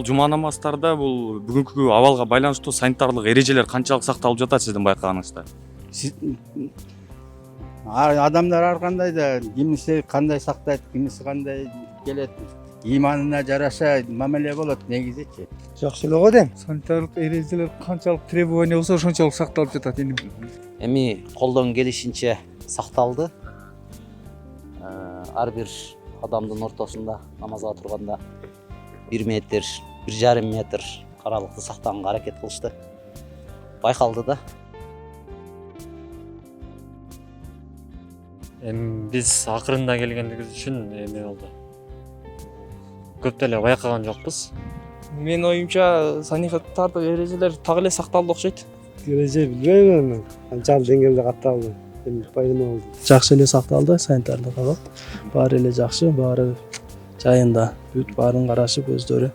Жума намаздарда бул бүгүнкү абалга байланыштуу санитарлык эрежелер канчалык сакталып жатат сиздин байкаганыңызда? Адамдар ар кандай да, кимиси кандай сактайт, кимиси кандай келет. Иманына жараша мамиле болот негизичи. Жакшы эле го дейм. Санитарлык эрежелер канчалык требование болсо ошончолук сакталып жатат. Эми колдон келишинче сакталды. Ар бир адамдын ортосунда намазга турганда 1 метр, 1,5 метр аралыкты сактаганга аракет кылышты. Байкалды да. Биз акырында келгендигибиз үчүн эме болду. Көп деле байкаган жокпуз. Менин оюмча санитарлык эрежелер так эле сакталды окшойт. Эреже билбейм мен. Канчалык деңгээлде катталды. Эми пайдама болду. Жакшы эле сакталды санитарлык абал. Баары эле жакшы, баары жайында. Бүт баарын карашып өздөрү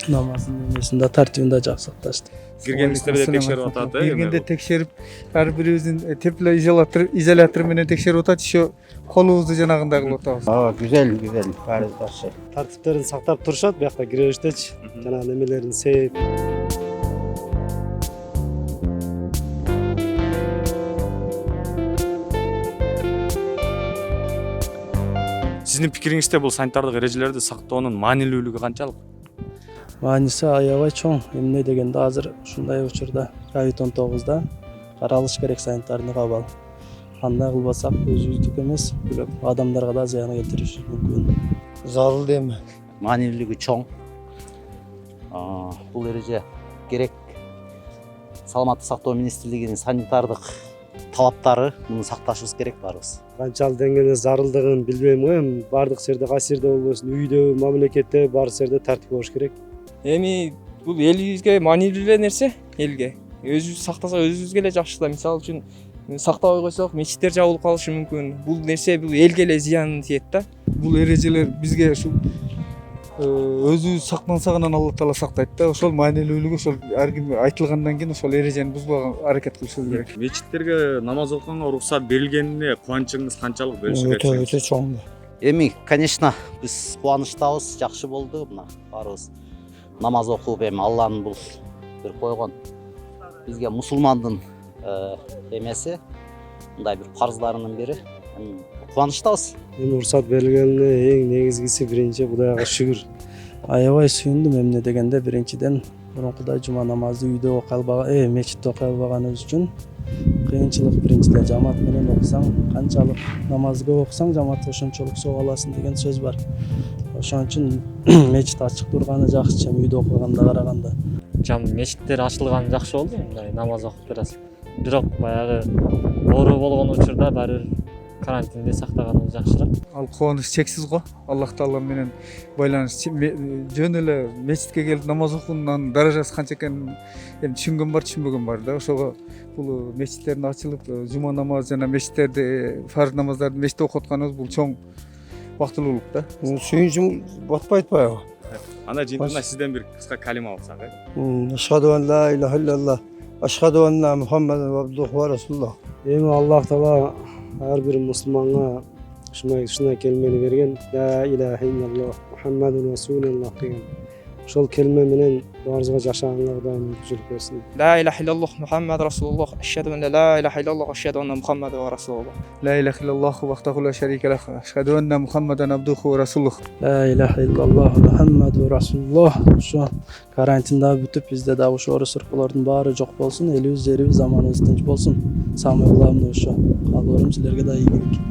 намаздын эмесинде тартибинде жакшы сакташты. Киргендиктерди текшерип атат, Киргенде текшерип, ар бирибиздин теплоизолятор менен текшерип атат, еще колубузду жанагындай кылып атабыз. Güzel, баары жакшы. Тартиптерин сактап турушат, биякта киребиштечи. Жанагы немелерин сейп. Сиздин пикириңизде бул санитардык эрежелерди сактоонун маанилүүлүгү канчалык? Мааниси аябай чоң. Эмне дегенде азыр ушундай учурда COVID-19да каралыш керек санитардык абал. Кандай кылбасак өзүбүздүк эмес, бирок адамдарга да зыян келтириши мүмкүн. Зарыл дейм. Маанилүүлүгү чоң. Бул эреже керек. Саламаттык сактоо министрлигинин санитардык талаптары, муну сакташыбыз керек баарыбыз. Канчалык деңгээлде зарылдыгын билбейм го, эми бардык жерде кайсы жерде болбосун, үйдө, мамлекетте бар жерде тартип болуш керек. Эми бул элибизге маанилүү эле нерсе, элге. Өзүбүз сактасак өзүбүзгө эле жакшы да. Мисалы үчүн сактабай койсок, мечиттер жабылып калышы мүмкүн. Бул нерсе бул элге эле зыян тиет да. Бул эрежелер бизге ушул өзүбүз сактансагынан Алла Таала сактайт да. Ошол маанилүүлүгү ошол ар ким айтылгандан кийин ошол эрежени бузбаган аракет кылышыбыз керек. Мечиттерге намаз окуганга уруксат берилгенине кубанычыңыз канчалык бөлүшүп кетсеңиз? Өтө чоң. Эми, конечно, биз кубанычтабыз, жакшы болду мына баарыбыз. Намаз окуп эми Алланын бул бир койгон бизге мусулмандын эмеси, мындай бир парыздарынын бири. Кубанычтабыз. Эми уруксат берилгенине эң негизгиси биринчи Кудайга шүгүр. Аябай сүйүндүм эмне дегенде биринчиден мурункудай жума намазды үйдө окуй албаган, мечитте окуй албаганыбыз үчүн кыйынчылык биринчиден жамаат менен окусаң, канчалык намаз көп окусаң жамаатка ошончолук соо аласың деген сөз бар. Ошон үчүн мечит ачык турганы жакшы, үйдө окуганда караганда. Мечиттер ачылганы жакшы болду, мындай намаз окуп турасың. Бирок баягы оору болгон учурда баары карантинде сактаганыбыз жакшыраак. Ал кубаныч чексиз го. Аллах Таала менен байланыш жөн эле мечитке келип намаз окуганын даражасы канча экенин эми түшүнгөн бар, түшүнбөгөн бар да. Ошого бул мечиттердин ачылып, жума намаз жана мечиттерди, фарз намаздарды мечитте окуп атканыбыз бул чоң бактылуулук да. Сүйүнчүм батпайт баягы. Анда жыйынтыгында сизден бир кыска калима алсак, Ашхаду ан ла илаха иллаллах, ашхаду анна Мухаммадан абдуху ва расулуллах. Эми Аллах Таала ар бир мусулманга ушундай келмени берген. Ла илаха иллаллах Мухаммадун расулуллах деген. Ошол келме менен баарыбызга жашаганга Кудай мүмкүнчүлүк берсин. Ла илаха иллаллах Мухаммад расулуллах, ашхаду анна ла илаха иллаллах, ашхаду анна Мухаммадан ва расулуллах. Ла илаха иллаллах вахдаху ла шарика лах, ашхаду анна Мухаммадан абдуху ва расулуллах. Ла илаха иллаллах Мухаммаду расулуллах. Ошо карантинда бүтүп бизде да ошо орусуркулардын баары жок болсун, элибиз, жерибиз, заманыбыз тынч болсун. Самый главный ошо. Калбарым силерге да ийгилик.